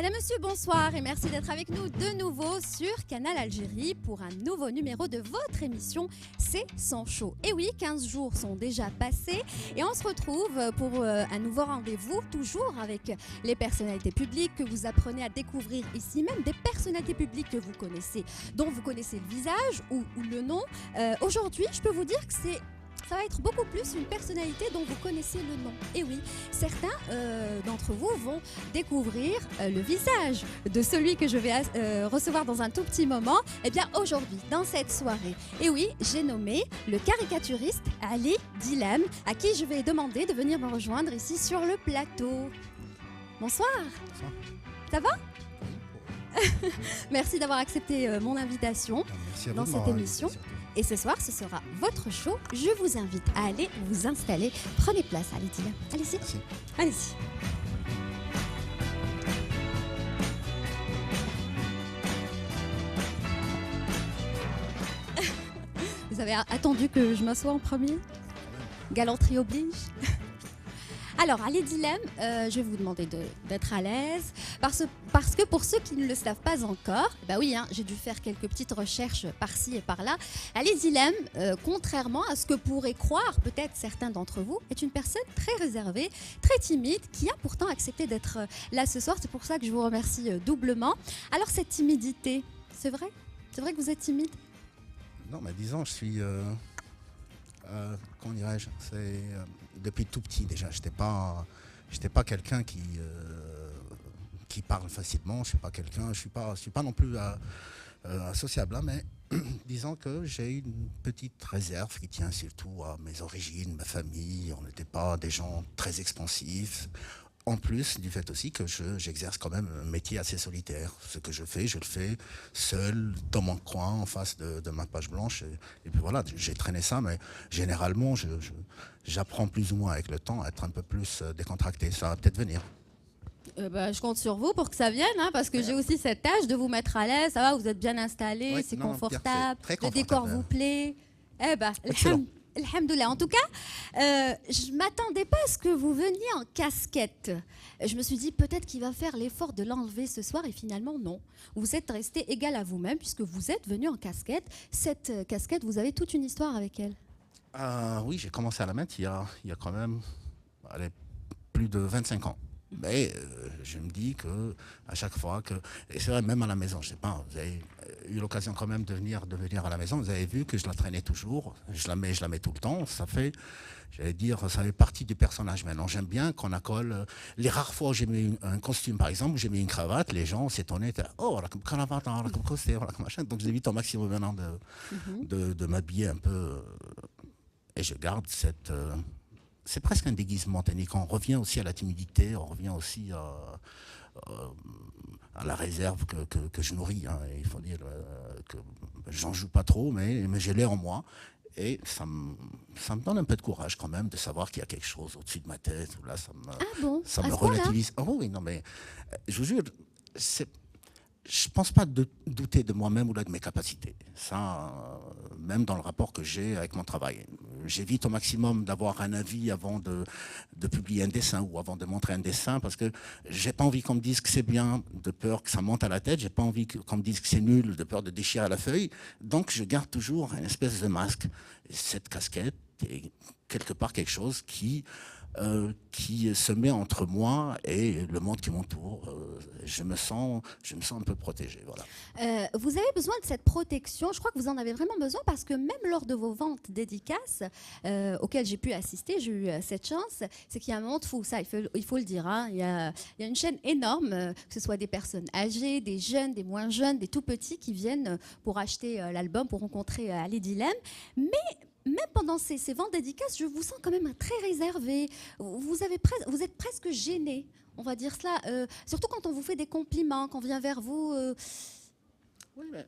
Madame, Monsieur, bonsoir et merci d'être avec nous de nouveau sur Canal Algérie pour un nouveau numéro de votre émission C'est son show. Et oui, 15 jours sont déjà passés et on se retrouve pour un nouveau rendez-vous, toujours avec les personnalités publiques que vous apprenez à découvrir ici, même des personnalités publiques que vous connaissez, dont vous connaissez le visage ou le nom. Aujourd'hui, je peux vous dire que ça va être beaucoup plus une personnalité dont vous connaissez le nom. Et oui, certains d'entre vous vont découvrir le visage de celui que je vais recevoir dans un tout petit moment. Eh bien, aujourd'hui, dans cette soirée, et oui, j'ai nommé le caricaturiste Ali Dilem, à qui je vais demander de venir me rejoindre ici sur le plateau. Bonsoir. Bonsoir. Ça va? Merci d'avoir accepté mon invitation dans cette émission. Et ce soir, ce sera votre show. Je vous invite à aller vous installer. Prenez place, allez, Dilem. Allez-y. Allez-y. Vous avez attendu que je m'assoie en premier? Galanterie oblige. Alors, Ali Dilem, je vais vous demander d'être à l'aise parce que pour ceux qui ne le savent pas encore, bah oui, hein, j'ai dû faire quelques petites recherches par-ci et par-là. Ali Dilem, contrairement à ce que pourraient croire peut-être certains d'entre vous, est une personne très réservée, très timide, qui a pourtant accepté d'être là ce soir. C'est pour ça que je vous remercie doublement. Alors, cette timidité, c'est vrai? C'est vrai que vous êtes timide? Non, mais disons, je suis... comment dirais-je, depuis tout petit déjà, j'étais pas quelqu'un qui parle facilement, je suis pas non plus associable, hein, mais disons que j'ai une petite réserve qui tient surtout à mes origines, ma famille. On n'était pas des gens très expansifs. En plus du fait aussi que j'exerce quand même un métier assez solitaire. Ce que je le fais seul, dans mon coin, en face de ma page blanche. Et puis voilà, j'ai traîné ça, mais généralement, j'apprends plus ou moins avec le temps à être un peu plus décontracté. Ça va peut-être venir. Je compte sur vous pour que ça vienne, hein, parce que j'ai aussi cette tâche de vous mettre à l'aise. Ça va, vous êtes bien installé, Oui, c'est non, confortable, très le décor vous plaît. Eh ben, excellent. Alhamdoulilah. En tout cas, je ne m'attendais pas à ce que vous veniez en casquette. Je me suis dit peut-être qu'il va faire l'effort de l'enlever ce soir et finalement non. Vous êtes resté égal à vous-même puisque vous êtes venu en casquette. Cette casquette, vous avez toute une histoire avec elle. Oui, j'ai commencé à la mettre il y a quand même plus de 25 ans. Mais je me dis que à chaque fois que, et c'est vrai même à la maison, je sais pas, vous avez eu l'occasion quand même de venir à la maison, vous avez vu que je la traînais toujours, je la mets tout le temps, ça fait partie du personnage maintenant. J'aime bien qu'on accole, les rares fois où j'ai mis un costume par exemple, où j'ai mis une cravate, les gens s'étonnaient, oh, la cravate, la costume, machin, donc j'évite au maximum maintenant de m'habiller un peu, et je garde cette... c'est presque un déguisement technique. On revient aussi à la timidité, on revient aussi à la réserve que je nourris. Hein. Il faut dire que j'en joue pas trop, mais je l'ai en moi. Et ça me donne un peu de courage quand même de savoir qu'il y a quelque chose au-dessus de ma tête. Là, ça me relativise. Oh oui, non, mais je vous jure, je pense pas douter de moi-même ou là de mes capacités. Ça, même dans le rapport que j'ai avec mon travail. J'évite au maximum d'avoir un avis avant de publier un dessin ou avant de montrer un dessin parce que j'ai pas envie qu'on me dise que c'est bien de peur que ça monte à la tête. J'ai pas envie qu'on me dise que c'est nul de peur de déchirer la feuille. Donc je garde toujours une espèce de masque. Et cette casquette est quelque part quelque chose qui se met entre moi et le monde qui m'entoure. Je me sens un peu protégé. Voilà. Vous avez besoin de cette protection. Je crois que vous en avez vraiment besoin parce que même lors de vos ventes dédicaces auxquelles j'ai pu assister, j'ai eu cette chance, c'est qu'il y a un monde fou, ça il faut le dire. Hein. Il y a une chaîne énorme, que ce soit des personnes âgées, des jeunes, des moins jeunes, des tout petits qui viennent pour acheter l'album, pour rencontrer Ali Dilem. Mais même pendant ces ventes dédicaces, je vous sens quand même très réservé. Vous êtes presque gêné, on va dire cela. Surtout quand on vous fait des compliments, quand on vient vers vous. Oui, mais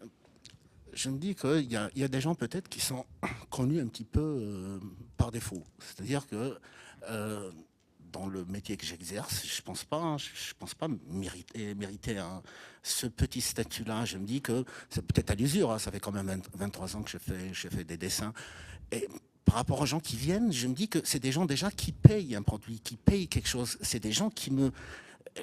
je me dis qu'il y a des gens peut-être qui sont connus un petit peu par défaut. C'est-à-dire que dans le métier que j'exerce, je pense pas mériter ce petit statut-là. Je me dis que c'est peut-être à l'usure. Hein, ça fait quand même 23 ans que je fais des dessins. Et par rapport aux gens qui viennent, je me dis que c'est des gens déjà qui payent un produit, qui payent quelque chose. C'est des gens qui me...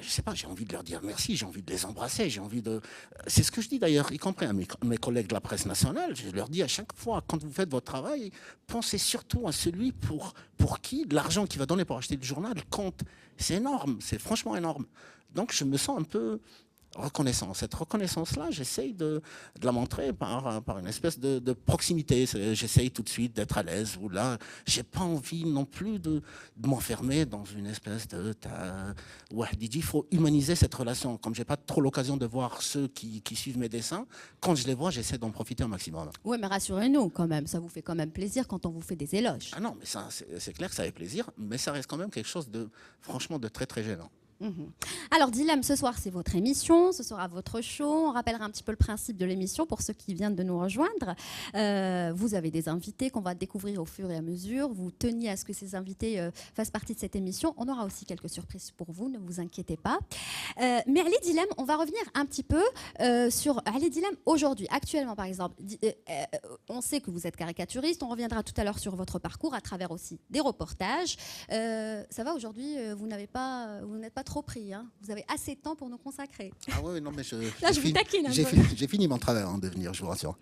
je sais pas, j'ai envie de leur dire merci, j'ai envie de les embrasser, j'ai envie de... C'est ce que je dis d'ailleurs, y compris à mes collègues de la presse nationale, je leur dis à chaque fois, quand vous faites votre travail, pensez surtout à celui pour qui l'argent qu'il va donner pour acheter le journal compte. C'est énorme, c'est franchement énorme. Donc je me sens un peu reconnaissant. Cette reconnaissance-là, j'essaye de la montrer par une espèce de proximité. J'essaye tout de suite d'être à l'aise. Ou là, j'ai pas envie non plus de m'enfermer dans une espèce de... Ouais, il faut humaniser cette relation. Comme j'ai pas trop l'occasion de voir ceux qui suivent mes dessins, quand je les vois, j'essaie d'en profiter au maximum. Oui, mais rassurez-nous quand même, ça vous fait quand même plaisir quand on vous fait des éloges. Ah non, mais ça, c'est clair que ça fait plaisir, mais ça reste quand même quelque chose de, franchement, de très très gênant. Alors Dilemme, ce soir c'est votre émission, ce sera votre show. On rappellera un petit peu le principe de l'émission pour ceux qui viennent de nous rejoindre. Vous avez des invités qu'on va découvrir au fur et à mesure. Vous teniez à ce que ces invités fassent partie de cette émission. On aura aussi quelques surprises pour vous, ne vous inquiétez pas. Mais allez Dilemme, on va revenir un petit peu sur allez Dilemme aujourd'hui, actuellement par exemple. On sait que vous êtes caricaturiste, on reviendra tout à l'heure sur votre parcours à travers aussi des reportages. Ça va aujourd'hui, vous n'êtes pas trop pris, hein. Vous avez assez de temps pour nous consacrer. Ah oui, non, mais là, je vous taquine un peu. J'ai fini mon travail avant de venir, je vous rassure.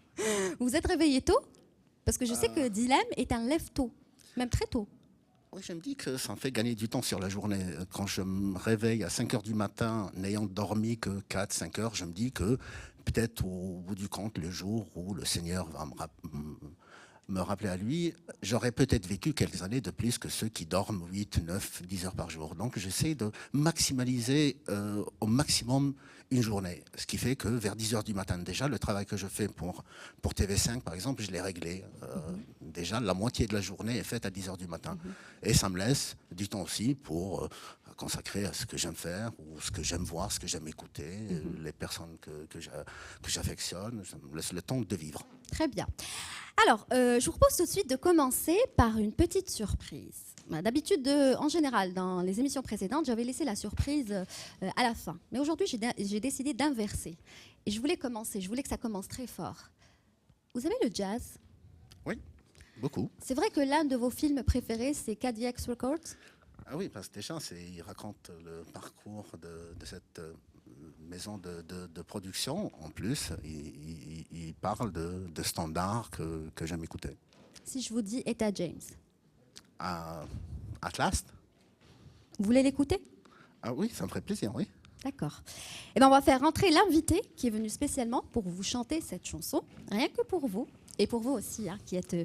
Vous vous êtes réveillé tôt? Parce que je sais que Dilemme est un lève-tôt, même très tôt. Oui, je me dis que ça me fait gagner du temps sur la journée. Quand je me réveille à 5 heures du matin, n'ayant dormi que 4-5 heures, je me dis que peut-être au bout du compte, le jour où le Seigneur va me rappeler à lui, j'aurais peut-être vécu quelques années de plus que ceux qui dorment 8, 9, 10 heures par jour. Donc j'essaie de maximaliser au maximum une journée. Ce qui fait que vers 10 heures du matin déjà, le travail que je fais pour TV5 par exemple, je l'ai réglé. Déjà, la moitié de la journée est faite à 10 heures du matin. Et ça me laisse du temps aussi pour consacrer à ce que j'aime faire, ou ce que j'aime voir, ce que j'aime écouter, les personnes que j'affectionne. Ça me laisse le temps de vivre. Très bien. Alors, je vous propose tout de suite de commencer par une petite surprise. D'habitude, en général, dans les émissions précédentes, j'avais laissé la surprise à la fin. Mais aujourd'hui, j'ai décidé d'inverser. Et je voulais que ça commence très fort. Vous aimez le jazz? Oui, beaucoup. C'est vrai que l'un de vos films préférés, c'est Cadillac Records? Ah oui, parce que déjà, il raconte le parcours de cette maison de production. En plus, il parle de standards que j'aime écouter. Si je vous dis Etta James? At Last? Vous voulez l'écouter? Ah oui, ça me ferait plaisir, oui. D'accord. Eh bien, on va faire rentrer l'invité qui est venu spécialement pour vous chanter cette chanson, rien que pour vous. Et pour vous aussi, hein, qui êtes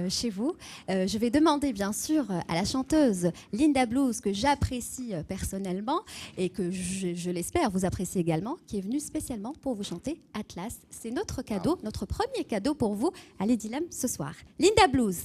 chez vous. Je vais demander, bien sûr, à la chanteuse Linda Blues, que j'apprécie personnellement et que je l'espère vous appréciez également, qui est venue spécialement pour vous chanter Atlas. C'est notre cadeau, notre premier cadeau pour vous à Lady Lam ce soir. Linda Blues.